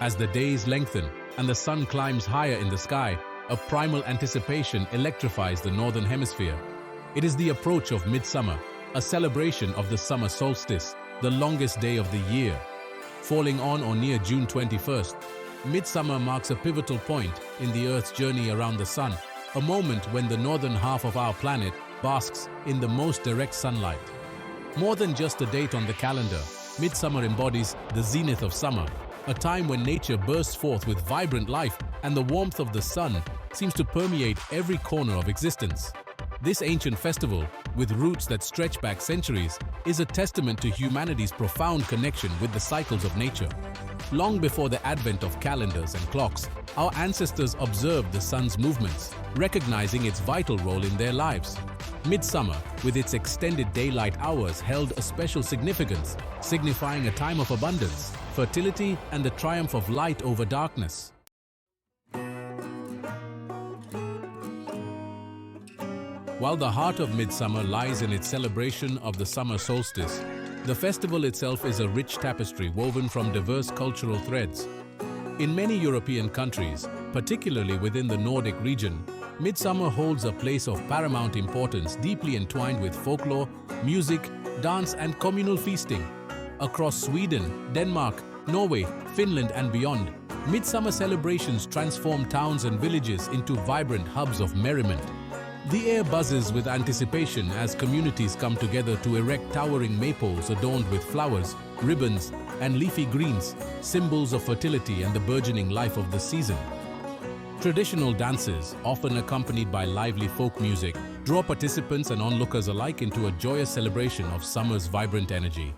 As the days lengthen and the sun climbs higher in the sky, a primal anticipation electrifies the northern hemisphere. It is the approach of midsummer, a celebration of the summer solstice, the longest day of the year. Falling on or near June 21st, midsummer marks a pivotal point in the Earth's journey around the sun, a moment when the northern half of our planet basks in the most direct sunlight. More than just a date on the calendar, midsummer embodies the zenith of summer, a time when nature bursts forth with vibrant life and the warmth of the sun seems to permeate every corner of existence. This ancient festival, with roots that stretch back centuries, is a testament to humanity's profound connection with the cycles of nature. Long before the advent of calendars and clocks, our ancestors observed the sun's movements, recognizing its vital role in their lives. Midsummer, with its extended daylight hours, held a special significance, signifying a time of abundance, fertility, and the triumph of light over darkness. While the heart of midsummer lies in its celebration of the summer solstice, the festival itself is a rich tapestry woven from diverse cultural threads. In many European countries, particularly within the Nordic region, midsummer holds a place of paramount importance, deeply entwined with folklore, music, dance, and communal feasting. Across Sweden, Denmark, Norway, Finland, and beyond, midsummer celebrations transform towns and villages into vibrant hubs of merriment. The air buzzes with anticipation as communities come together to erect towering maypoles adorned with flowers, ribbons, and leafy greens, symbols of fertility and the burgeoning life of the season. Traditional dances, often accompanied by lively folk music, draw participants and onlookers alike into a joyous celebration of summer's vibrant energy.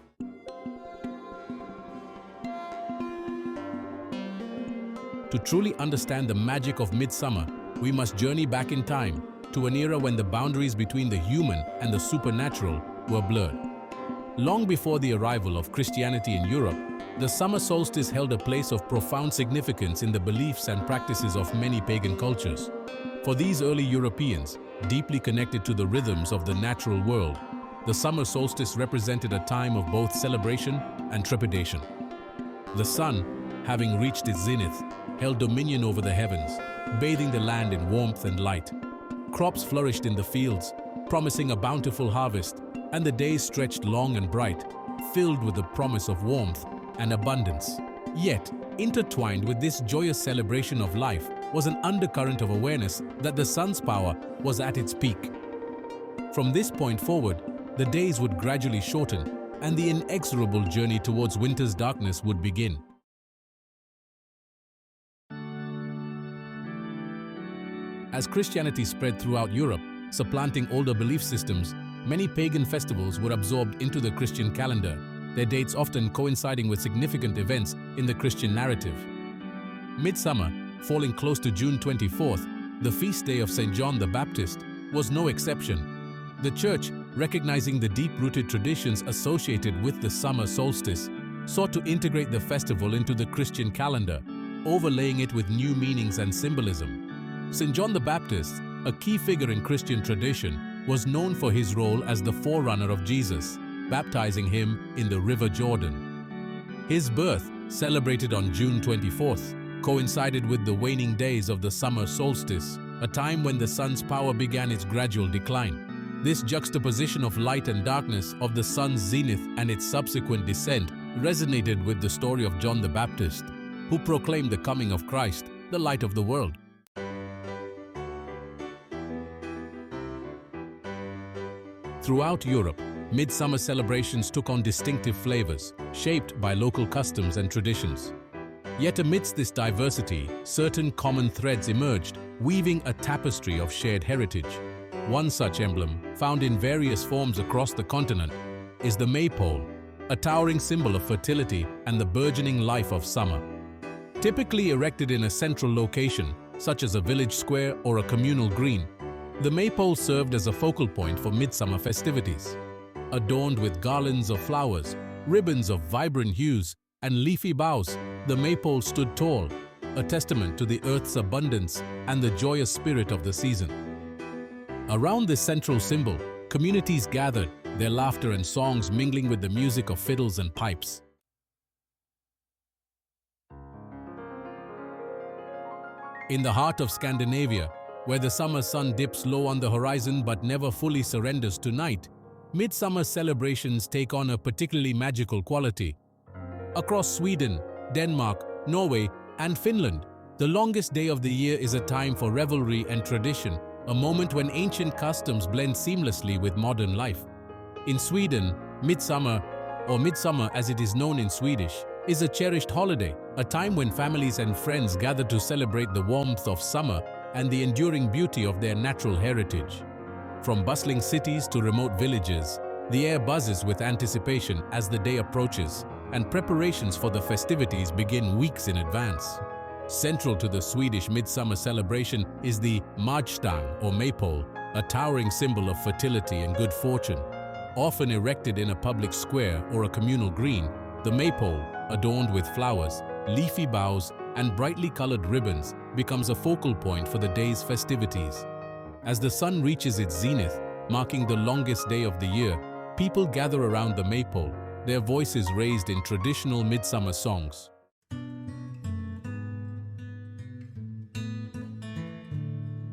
To truly understand the magic of midsummer, we must journey back in time, to an era when the boundaries between the human and the supernatural were blurred. Long before the arrival of Christianity in Europe, the summer solstice held a place of profound significance in the beliefs and practices of many pagan cultures. For these early Europeans, deeply connected to the rhythms of the natural world, the summer solstice represented a time of both celebration and trepidation. The sun, having reached its zenith, held dominion over the heavens, bathing the land in warmth and light. Crops flourished in the fields, promising a bountiful harvest, and the days stretched long and bright, filled with the promise of warmth and abundance. Yet, intertwined with this joyous celebration of life was an undercurrent of awareness that the sun's power was at its peak. From this point forward, the days would gradually shorten, and the inexorable journey towards winter's darkness would begin. As Christianity spread throughout Europe, supplanting older belief systems, many pagan festivals were absorbed into the Christian calendar, their dates often coinciding with significant events in the Christian narrative. Midsummer, falling close to June 24th, the feast day of St. John the Baptist, was no exception. The Church, recognizing the deep-rooted traditions associated with the summer solstice, sought to integrate the festival into the Christian calendar, overlaying it with new meanings and symbolism. St. John the Baptist, a key figure in Christian tradition, was known for his role as the forerunner of Jesus, baptizing him in the River Jordan. His birth, celebrated on June 24th, coincided with the waning days of the summer solstice, a time when the sun's power began its gradual decline. This juxtaposition of light and darkness, of the sun's zenith and its subsequent descent, resonated with the story of John the Baptist, who proclaimed the coming of Christ, the light of the world. Throughout Europe, midsummer celebrations took on distinctive flavors, shaped by local customs and traditions. Yet amidst this diversity, certain common threads emerged, weaving a tapestry of shared heritage. One such emblem, found in various forms across the continent, is the Maypole, a towering symbol of fertility and the burgeoning life of summer. Typically erected in a central location, such as a village square or a communal green, the Maypole served as a focal point for midsummer festivities. Adorned with garlands of flowers, ribbons of vibrant hues, and leafy boughs, the Maypole stood tall, a testament to the earth's abundance and the joyous spirit of the season. Around this central symbol, communities gathered, their laughter and songs mingling with the music of fiddles and pipes. In the heart of Scandinavia, where the summer sun dips low on the horizon but never fully surrenders to night, midsummer celebrations take on a particularly magical quality. Across Sweden, Denmark, Norway, and Finland, the longest day of the year is a time for revelry and tradition, a moment when ancient customs blend seamlessly with modern life. In Sweden, midsummer, or midsummer as it is known in Swedish, is a cherished holiday, a time when families and friends gather to celebrate the warmth of summer and the enduring beauty of their natural heritage. From bustling cities to remote villages, the air buzzes with anticipation as the day approaches, and preparations for the festivities begin weeks in advance. Central to the Swedish midsummer celebration is the midsommar or Maypole, a towering symbol of fertility and good fortune. Often erected in a public square or a communal green, the Maypole, adorned with flowers, leafy boughs, and brightly colored ribbons, becomes a focal point for the day's festivities. As the sun reaches its zenith, marking the longest day of the year, people gather around the Maypole, their voices raised in traditional midsummer songs.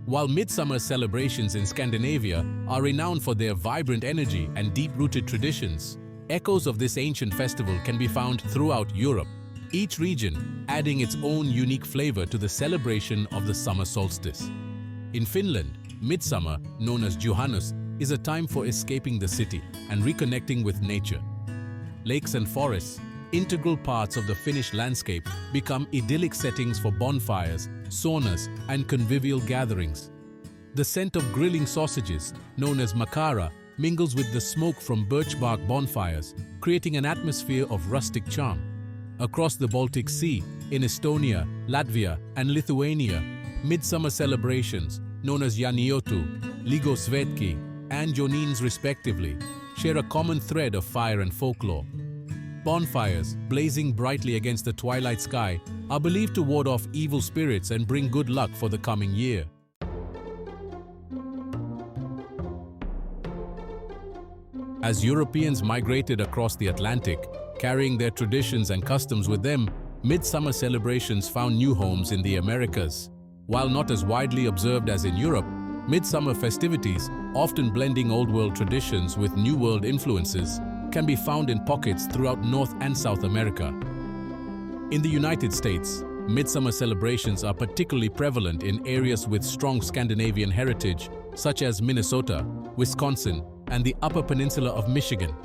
While midsummer celebrations in Scandinavia are renowned for their vibrant energy and deep-rooted traditions, echoes of this ancient festival can be found throughout Europe, each region adding its own unique flavor to the celebration of the summer solstice. In Finland, midsummer, known as Juhannus, is a time for escaping the city and reconnecting with nature. Lakes and forests, integral parts of the Finnish landscape, become idyllic settings for bonfires, saunas, and convivial gatherings. The scent of grilling sausages, known as makara, mingles with the smoke from birch bark bonfires, creating an atmosphere of rustic charm. Across the Baltic Sea, in Estonia, Latvia, and Lithuania, midsummer celebrations, known as Janiotu, Ligosvetki, and Jonines respectively, share a common thread of fire and folklore. Bonfires, blazing brightly against the twilight sky, are believed to ward off evil spirits and bring good luck for the coming year. As Europeans migrated across the Atlantic, carrying their traditions and customs with them, midsummer celebrations found new homes in the Americas. While not as widely observed as in Europe, midsummer festivities, often blending Old World traditions with New World influences, can be found in pockets throughout North and South America. In the United States, midsummer celebrations are particularly prevalent in areas with strong Scandinavian heritage, such as Minnesota, Wisconsin, and the Upper Peninsula of Michigan.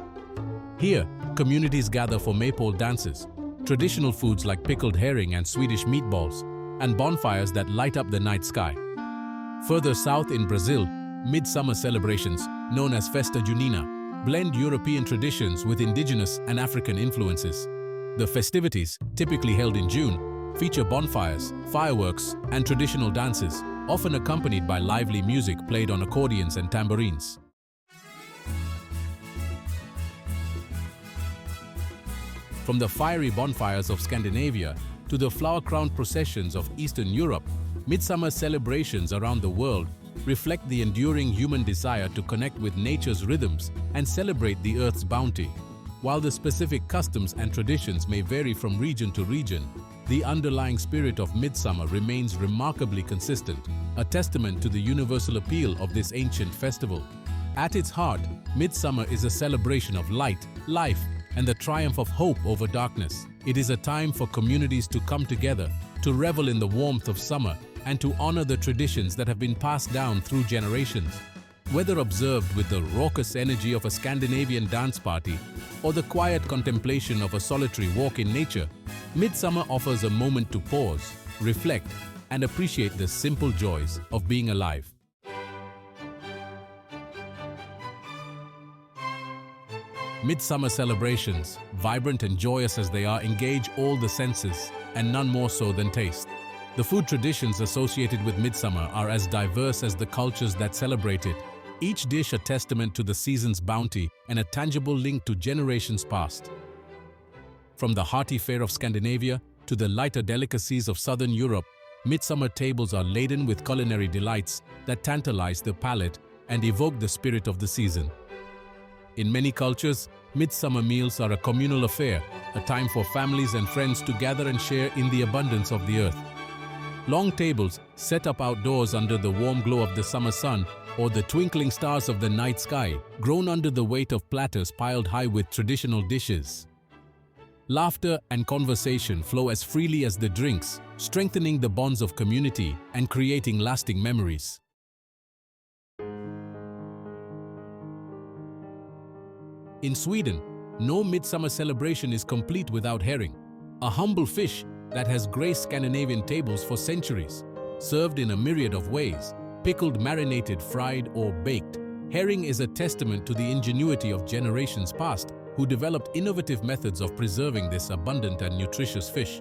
Here, communities gather for Maypole dances, traditional foods like pickled herring and Swedish meatballs, and bonfires that light up the night sky. Further south in Brazil, midsummer celebrations, known as Festa Junina, blend European traditions with indigenous and African influences. The festivities, typically held in June, feature bonfires, fireworks, and traditional dances, often accompanied by lively music played on accordions and tambourines. From the fiery bonfires of Scandinavia to the flower-crowned processions of Eastern Europe, midsummer celebrations around the world reflect the enduring human desire to connect with nature's rhythms and celebrate the Earth's bounty. While the specific customs and traditions may vary from region to region, the underlying spirit of midsummer remains remarkably consistent, a testament to the universal appeal of this ancient festival. At its heart, midsummer is a celebration of light, life, and the triumph of hope over darkness. It is a time for communities to come together, to revel in the warmth of summer, and to honor the traditions that have been passed down through generations. Whether observed with the raucous energy of a Scandinavian dance party or the quiet contemplation of a solitary walk in nature, midsummer offers a moment to pause, reflect, and appreciate the simple joys of being alive. Midsummer celebrations, vibrant and joyous as they are, engage all the senses, and none more so than taste. The food traditions associated with midsummer are as diverse as the cultures that celebrate it, each dish a testament to the season's bounty and a tangible link to generations past. From the hearty fare of Scandinavia to the lighter delicacies of southern Europe, midsummer tables are laden with culinary delights that tantalize the palate and evoke the spirit of the season. In many cultures, midsummer meals are a communal affair, a time for families and friends to gather and share in the abundance of the earth. Long tables set up outdoors under the warm glow of the summer sun or the twinkling stars of the night sky, groan under the weight of platters piled high with traditional dishes. Laughter and conversation flow as freely as the drinks, strengthening the bonds of community and creating lasting memories. In Sweden, no midsummer celebration is complete without herring, a humble fish that has graced Scandinavian tables for centuries. Served in a myriad of ways, pickled, marinated, fried, or baked, herring is a testament to the ingenuity of generations past who developed innovative methods of preserving this abundant and nutritious fish.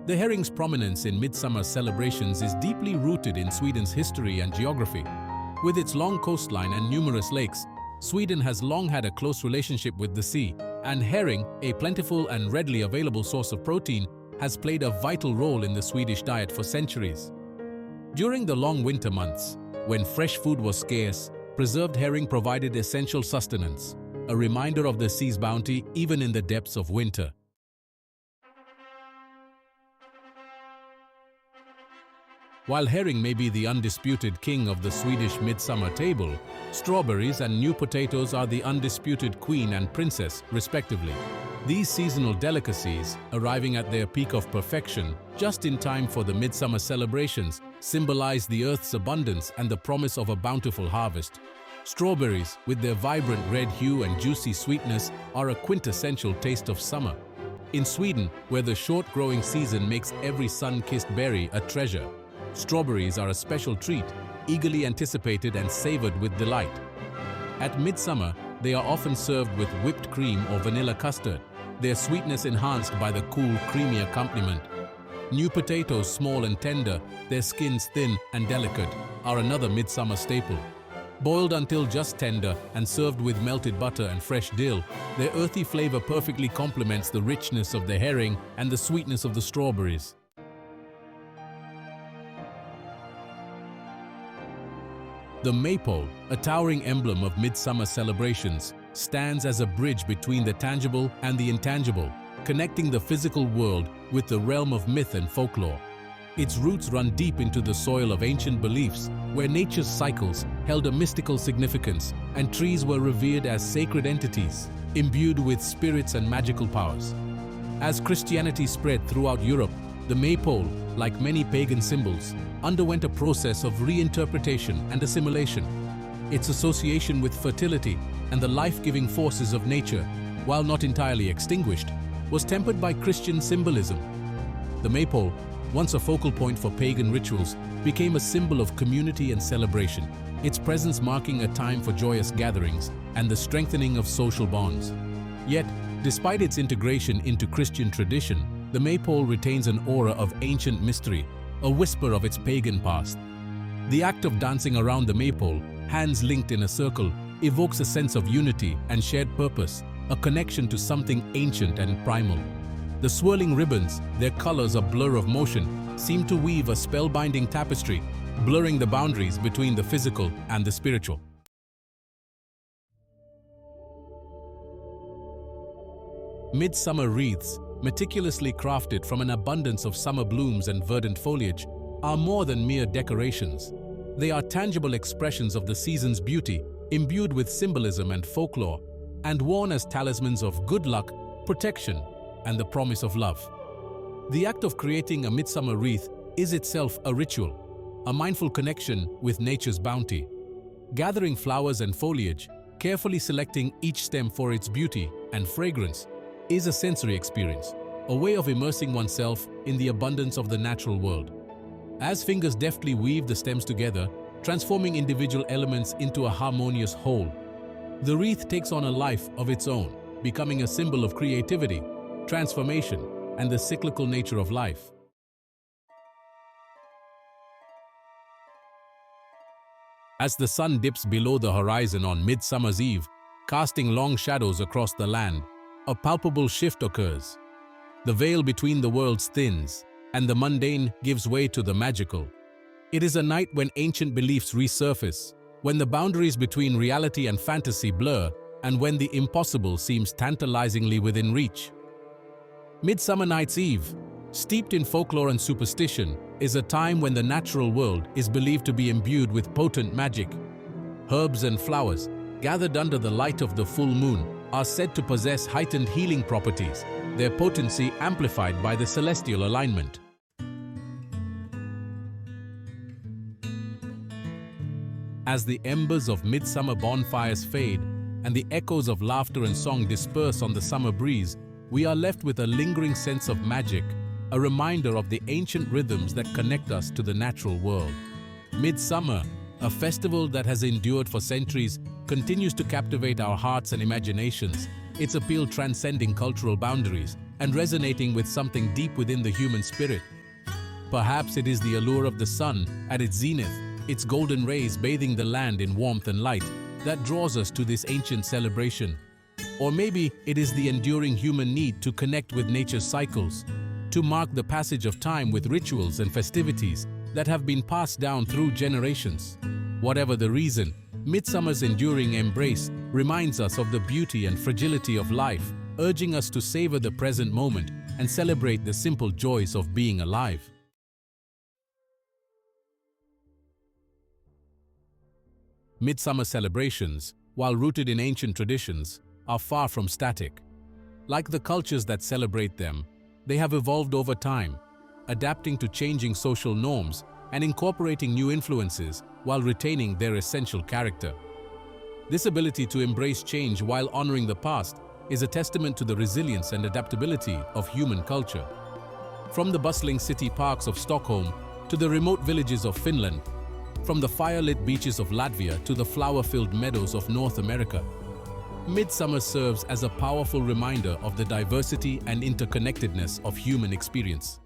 The herring's prominence in midsummer celebrations is deeply rooted in Sweden's history and geography. With its long coastline and numerous lakes, Sweden has long had a close relationship with the sea, and herring, a plentiful and readily available source of protein, has played a vital role in the Swedish diet for centuries. During the long winter months, when fresh food was scarce, preserved herring provided essential sustenance, a reminder of the sea's bounty even in the depths of winter. While herring may be the undisputed king of the Swedish midsummer table, strawberries and new potatoes are the undisputed queen and princess, respectively. These seasonal delicacies, arriving at their peak of perfection just in time for the midsummer celebrations, symbolize the earth's abundance and the promise of a bountiful harvest. Strawberries, with their vibrant red hue and juicy sweetness, are a quintessential taste of summer. In Sweden, where the short growing season makes every sun-kissed berry a treasure, strawberries are a special treat, eagerly anticipated and savored with delight. At midsummer, they are often served with whipped cream or vanilla custard, their sweetness enhanced by the cool, creamy accompaniment. New potatoes, small and tender, their skins thin and delicate, are another midsummer staple. Boiled until just tender and served with melted butter and fresh dill, their earthy flavor perfectly complements the richness of the herring and the sweetness of the strawberries. The Maypole, a towering emblem of midsummer celebrations, stands as a bridge between the tangible and the intangible, connecting the physical world with the realm of myth and folklore. Its roots run deep into the soil of ancient beliefs, where nature's cycles held a mystical significance and trees were revered as sacred entities, imbued with spirits and magical powers. As Christianity spread throughout Europe, the Maypole, like many pagan symbols, underwent a process of reinterpretation and assimilation. Its association with fertility and the life-giving forces of nature, while not entirely extinguished, was tempered by Christian symbolism. The Maypole, once a focal point for pagan rituals, became a symbol of community and celebration, its presence marking a time for joyous gatherings and the strengthening of social bonds. Yet, despite its integration into Christian tradition, the Maypole retains an aura of ancient mystery, a whisper of its pagan past. The act of dancing around the Maypole, hands linked in a circle, evokes a sense of unity and shared purpose, a connection to something ancient and primal. The swirling ribbons, their colors a blur of motion, seem to weave a spellbinding tapestry, blurring the boundaries between the physical and the spiritual. Midsummer wreaths, meticulously crafted from an abundance of summer blooms and verdant foliage, are more than mere decorations. They are tangible expressions of the season's beauty, imbued with symbolism and folklore, and worn as talismans of good luck, protection, and the promise of love. The act of creating a midsummer wreath is itself a ritual, a mindful connection with nature's bounty. Gathering flowers and foliage, carefully selecting each stem for its beauty and fragrance, is a sensory experience, a way of immersing oneself in the abundance of the natural world. As fingers deftly weave the stems together, transforming individual elements into a harmonious whole, the wreath takes on a life of its own, becoming a symbol of creativity, transformation, and the cyclical nature of life. As the sun dips below the horizon on Midsummer's Eve, casting long shadows across the land, a palpable shift occurs. The veil between the worlds thins, and the mundane gives way to the magical. It is a night when ancient beliefs resurface, when the boundaries between reality and fantasy blur, and when the impossible seems tantalizingly within reach. Midsummer Night's Eve, Steeped in folklore and superstition, is a time when the natural world is believed to be imbued with potent magic. Herbs and flowers, gathered under the light of the full moon, are said to possess heightened healing properties, their potency amplified by the celestial alignment. As the embers of midsummer bonfires fade and the echoes of laughter and song disperse on the summer breeze, we are left with a lingering sense of magic, a reminder of the ancient rhythms that connect us to the natural world. Midsummer, a festival that has endured for centuries, continues to captivate our hearts and imaginations, its appeal transcending cultural boundaries and resonating with something deep within the human spirit. Perhaps it is the allure of the sun at its zenith, its golden rays bathing the land in warmth and light, that draws us to this ancient celebration. Or maybe it is the enduring human need to connect with nature's cycles, to mark the passage of time with rituals and festivities that have been passed down through generations. Whatever the reason, midsummer's enduring embrace reminds us of the beauty and fragility of life, urging us to savor the present moment and celebrate the simple joys of being alive. Midsummer celebrations, while rooted in ancient traditions, are far from static. Like the cultures that celebrate them, they have evolved over time, adapting to changing social norms and incorporating new influences while retaining their essential character. This ability to embrace change while honoring the past is a testament to the resilience and adaptability of human culture. From the bustling city parks of Stockholm to the remote villages of Finland, from the fire-lit beaches of Latvia to the flower-filled meadows of North America, midsummer serves as a powerful reminder of the diversity and interconnectedness of human experience.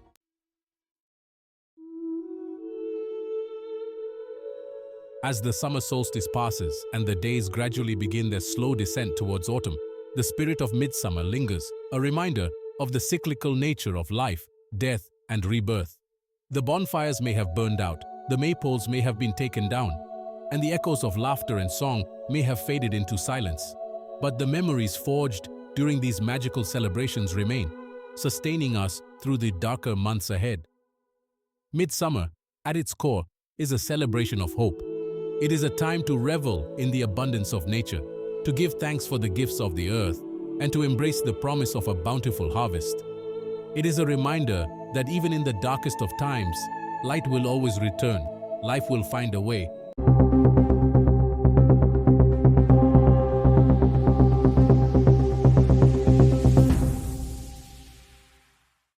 As the summer solstice passes and the days gradually begin their slow descent towards autumn, the spirit of midsummer lingers, a reminder of the cyclical nature of life, death, and rebirth. The bonfires may have burned out, the maypoles may have been taken down, and the echoes of laughter and song may have faded into silence. But the memories forged during these magical celebrations remain, sustaining us through the darker months ahead. Midsummer, at its core, is a celebration of hope. It is a time to revel in the abundance of nature, to give thanks for the gifts of the earth, and to embrace the promise of a bountiful harvest. It is a reminder that even in the darkest of times, light will always return, life will find a way,